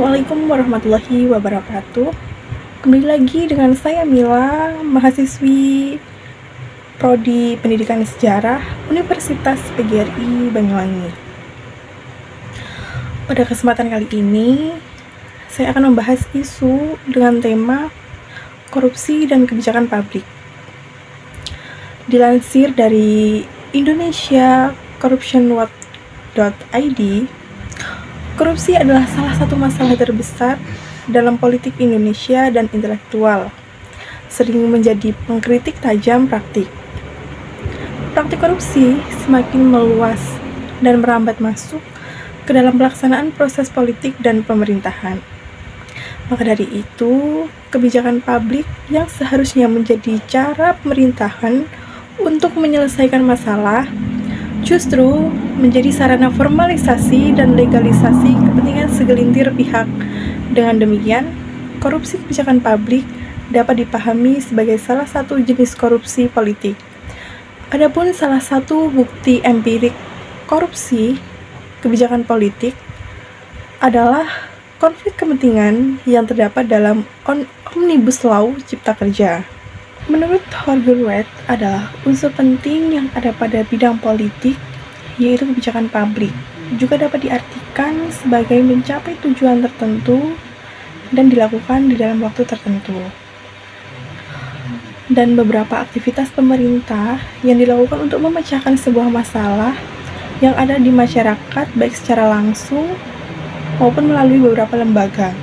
Assalamualaikum warahmatullahi wabarakatuh. Kembali lagi dengan saya Mila, mahasiswi Prodi Pendidikan Sejarah Universitas PGRI Banyuwangi. Pada kesempatan kali ini, saya akan membahas isu dengan tema korupsi dan kebijakan publik. Dilansir dari indonesiacorruptionwatch.id, korupsi adalah salah satu masalah terbesar dalam politik Indonesia dan intelektual, sering menjadi pengkritik tajam praktik. Praktik korupsi semakin meluas dan merambat masuk ke dalam pelaksanaan proses politik dan pemerintahan. Maka dari itu, kebijakan publik yang seharusnya menjadi cara pemerintahan untuk menyelesaikan masalah justru menjadi sarana formalisasi dan legalisasi kepentingan segelintir pihak. Dengan demikian, korupsi kebijakan publik dapat dipahami sebagai salah satu jenis korupsi politik. Adapun salah satu bukti empirik korupsi kebijakan politik adalah konflik kepentingan yang terdapat dalam Omnibus Law Cipta Kerja. Menurut Horgelwet adalah unsur penting yang ada pada bidang politik, yaitu kebijakan publik, juga dapat diartikan sebagai mencapai tujuan tertentu dan dilakukan di dalam waktu tertentu. Dan beberapa aktivitas pemerintah yang dilakukan untuk memecahkan sebuah masalah yang ada di masyarakat baik secara langsung maupun melalui beberapa lembaga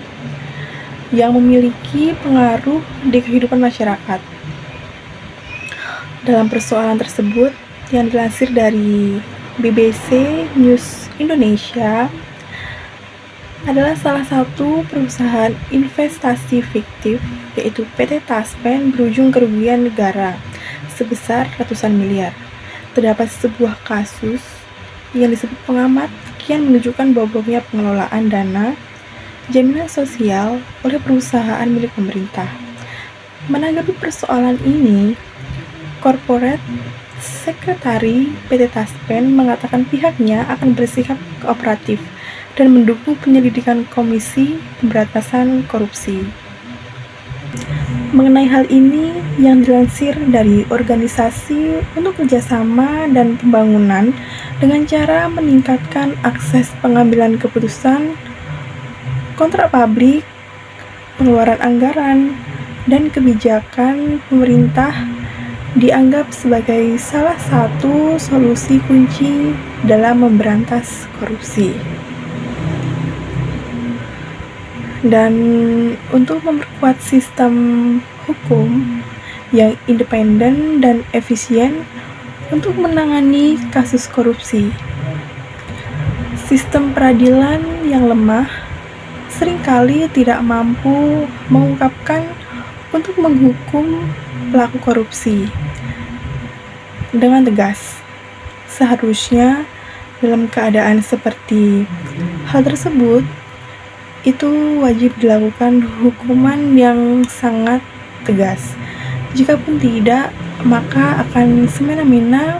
yang memiliki pengaruh di kehidupan masyarakat. Dalam persoalan tersebut yang dilansir dari BBC News Indonesia adalah salah satu perusahaan investasi fiktif yaitu PT Taspen berujung kerugian negara sebesar ratusan miliar. Terdapat sebuah kasus yang disebut pengamat kian menunjukkan bobroknya pengelolaan dana jaminan sosial oleh perusahaan milik pemerintah. Menanggapi persoalan ini, Corporate Sekretari PT Taspen mengatakan pihaknya akan bersikap kooperatif dan mendukung penyelidikan Komisi Pemberantasan Korupsi. Mengenai hal ini yang dilansir dari Organisasi untuk Kerjasama dan Pembangunan dengan cara meningkatkan akses pengambilan keputusan, kontrak publik, pengeluaran anggaran, dan kebijakan pemerintah dianggap sebagai salah satu solusi kunci dalam memberantas korupsi. Dan untuk memperkuat sistem hukum yang independen dan efisien untuk menangani kasus korupsi, sistem peradilan yang lemah seringkali tidak mampu mengungkapkan untuk menghukum pelaku korupsi dengan tegas. Seharusnya dalam keadaan seperti hal tersebut itu wajib dilakukan hukuman yang sangat tegas. Jikapun tidak, maka akan semena-mena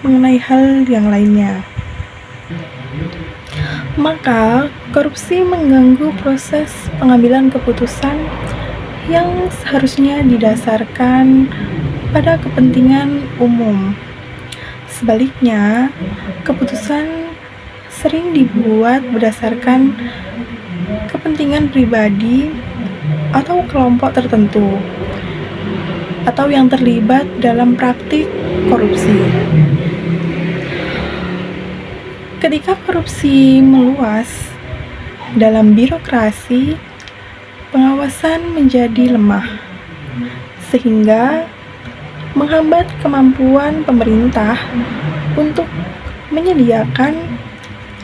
mengenai hal yang lainnya. Maka korupsi mengganggu proses pengambilan keputusan yang seharusnya didasarkan pada kepentingan umum. Sebaliknya, keputusan sering dibuat berdasarkan kepentingan pribadi atau kelompok tertentu atau yang terlibat dalam praktik korupsi. Ketika korupsi meluas dalam birokrasi, pengawasan menjadi lemah, sehingga menghambat kemampuan pemerintah untuk menyediakan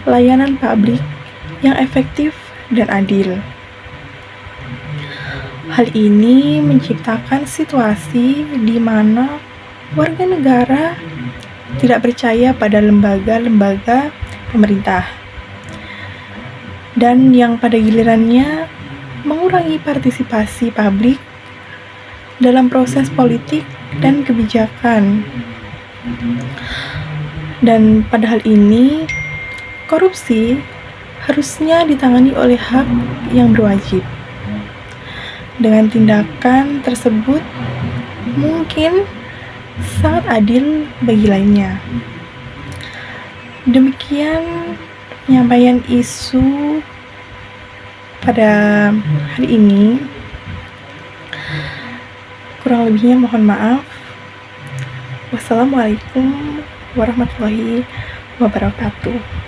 layanan publik yang efektif dan adil. Hal ini menciptakan situasi di mana warga negara tidak percaya pada lembaga-lembaga pemerintah, dan yang pada gilirannya mengurangi partisipasi publik dalam proses politik dan kebijakan. Dan pada hal ini, korupsi harusnya ditangani oleh hak yang berwajib. Dengan tindakan tersebut mungkin sangat adil bagi lainnya. Demikian penyampaian isu pada hari ini. Kurang lebihnya mohon maaf. Wassalamualaikum warahmatullahi wabarakatuh.